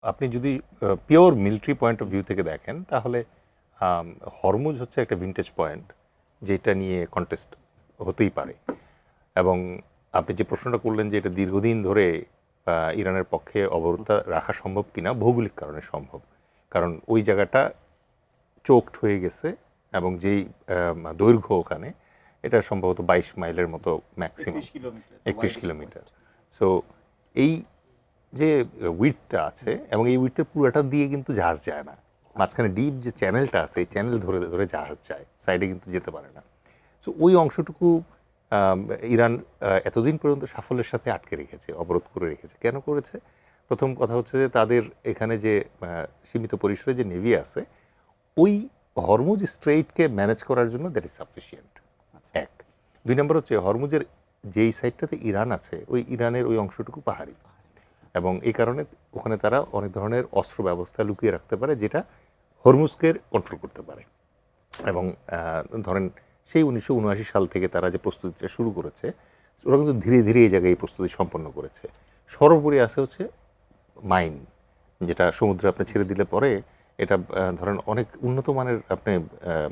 আপনি যদি pure military point of view থেকে দেখেন তাহলে হরমুজ হচ্ছে একটা ভিন্টেজ পয়েন্ট যেটা নিয়ে কন্টেস্ট হতেই পারে। এবং আপনি যে প্রশ্নটা করলেন যে এটা দীর্ঘদিন ধরে ইরানের পক্ষে অবরোধ রাখা সম্ভব কিনা, ভৌগোলিক কারণে সম্ভব। কারণ ওই জায়গাটা চোকড হয়ে গেছে এবং যেই দৈর্ঘ্য ওখানে, এটা সম্ভবত 22 মাইলের মতো ম্যাক্সিমাম, 21 কিলোমিটার। সো এই যে উইডথটা আছে এবং এই উইডথের পুরোটা দিয়ে কিন্তু জাহাজ যায় না, মাঝখানে ডিপ যে চ্যানেলটা আছে এই চ্যানেল ধরে ধরে জাহাজ যায়, সাইডে কিন্তু যেতে পারে না। সো ওই অংশটুকু ইরান এতদিন পর্যন্ত সাফল্যের সাথে আটকে রেখেছে, অবরোধ করে রেখেছে। কেন করেছে? প্রথম কথা হচ্ছে যে তাদের এখানে যে সীমিত পরিসরে যে নেভি আছে, ওই হরমুজ স্ট্রেইটকে ম্যানেজ করার জন্য দ্যাট ইজ সাফিসিয়েন্ট, এক। দুই নম্বর হচ্ছে হরমুজের যেই সাইডটাতে ইরান আছে ওই ইরানের ওই অংশটুকু পাহাড়ি, এবং এই কারণে ওখানে তারা অনেক ধরনের অস্ত্র ব্যবস্থা লুকিয়ে রাখতে পারে যেটা হরমুজকে কন্ট্রোল করতে পারে। এবং ধরেন সেই 1979 সাল থেকে তারা যে প্রস্তুতিটা শুরু করেছে, ওরা কিন্তু ধীরে ধীরে এই জায়গায় এই প্রস্তুতি সম্পন্ন করেছে। সর্বোপরি আছে হচ্ছে মাইন, যেটা সমুদ্রে আপনি ছেড়ে দিলে পরে এটা ধরেন অনেক উন্নত মানের আপনি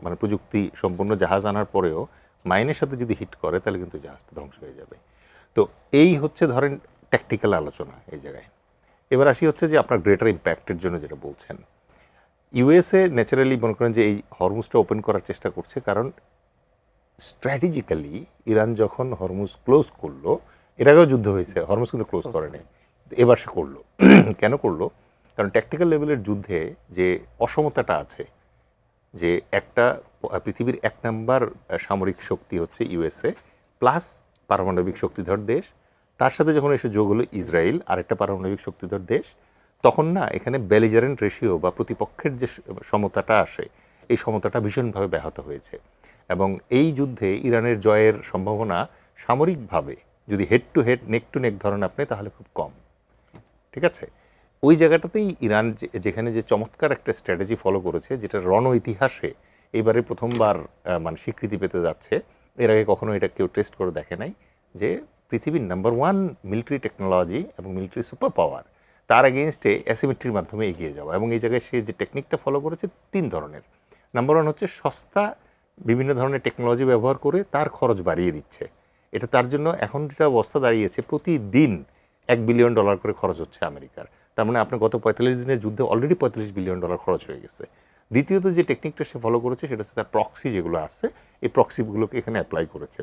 মানে প্রযুক্তি সম্পন্ন জাহাজ আনার পরেও মাইনের সাথে যদি হিট করে তাহলে কিন্তু জাহাজটা ধ্বংস হয়ে যাবে। তো এই হচ্ছে ধরেন ট্যাকটিক্যাল আলোচনা এই জায়গায়। এবার আসি হচ্ছে যে আপনার গ্রেটার ইম্প্যাক্টের জন্য যেটা বলছেন, ইউএসএ ন্যাচারালি মনে করেন যে এই হরমুজটা ওপেন করার চেষ্টা করছে, কারণ স্ট্র্যাটেজিক্যালি ইরান যখন হরমুজ ক্লোজ করলো, এর আগেও যুদ্ধ হয়েছে, হরমুজ কিন্তু ক্লোজ করে নেই, এবার সে করলো। কেন করলো? কারণ ট্যাকটিক্যাল লেভেলের যুদ্ধে যে অসমতাটা আছে, যে একটা পৃথিবীর 1 নাম্বার সামরিক শক্তি হচ্ছে ইউএসএ প্লাস পারমাণবিক শক্তিধর দেশ, তার সাথে যখন এসে যোগ হলো ইসরায়েল আরেকটা পারমাণবিক শক্তিধর দেশ, তখন না এখানে বেলিজারেন্ট রেশিও বা প্রতিপক্ষের যে সমতাটা আসে, এই সমতাটা ভীষণভাবে ব্যাহত হয়েছে। এবং এই যুদ্ধে ইরানের জয়ের সম্ভাবনা সামরিকভাবে যদি head to head neck two নেক ধরেন আপনি, তাহলে খুব কম। ঠিক আছে? ওই জায়গাটাতেই ইরান যেখানে যে চমৎকার একটা স্ট্র্যাটেজি ফলো করেছে, যেটা রণ ইতিহাসে এবারে প্রথমবার মানে স্বীকৃতি পেতে যাচ্ছে, এর আগে কখনো এটা কেউ টেস্ট করে দেখে নাই, যে পৃথিবীর নাম্বার 1 মিলিটারি টেকনোলজি এবং মিলিটারি সুপার পাওয়ার, তার এগেনস্টে অ্যাসিমেট্রির মাধ্যমে এগিয়ে যাওয়া। এবং এই জায়গায় সে যে টেকনিকটা ফলো করেছে 3 ধরনের। নাম্বার 1 হচ্ছে সস্তা বিভিন্ন ধরনের টেকনোলজি ব্যবহার করে তার খরচ বাড়িয়ে দিচ্ছে। এটা তার জন্য এখন যেটা অবস্থা দাঁড়িয়েছে, প্রতিদিন $1 বিলিয়ন করে খরচ হচ্ছে আমেরিকার। তার মানে আপনার গত 45 দিনের যুদ্ধে অলরেডি $45 বিলিয়ন খরচ হয়ে গেছে। দ্বিতীয়ত যে টেকনিকটা সে ফলো করেছে সেটা হচ্ছে তার প্রক্সি যেগুলো আছে, এই প্রক্সিগুলোকে এখানে অ্যাপ্লাই করেছে।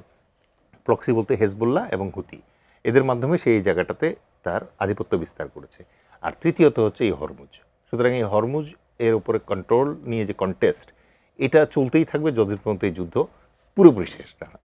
প্রক্সি বলতে হেজবুল্লাহ এবং হুতি, এদের মাধ্যমে সেই জায়গাটাতে তার আধিপত্য বিস্তার করেছে। আর তৃতীয়ত হচ্ছে এই হরমুজ। সুতরাং এই হরমুজ এর উপরে কন্ট্রোল নিয়ে যে কন্টেস্ট, এটা চলতেই থাকবে যতদিন পর্যন্ত এই যুদ্ধ পুরোপুরি শেষ না হয়।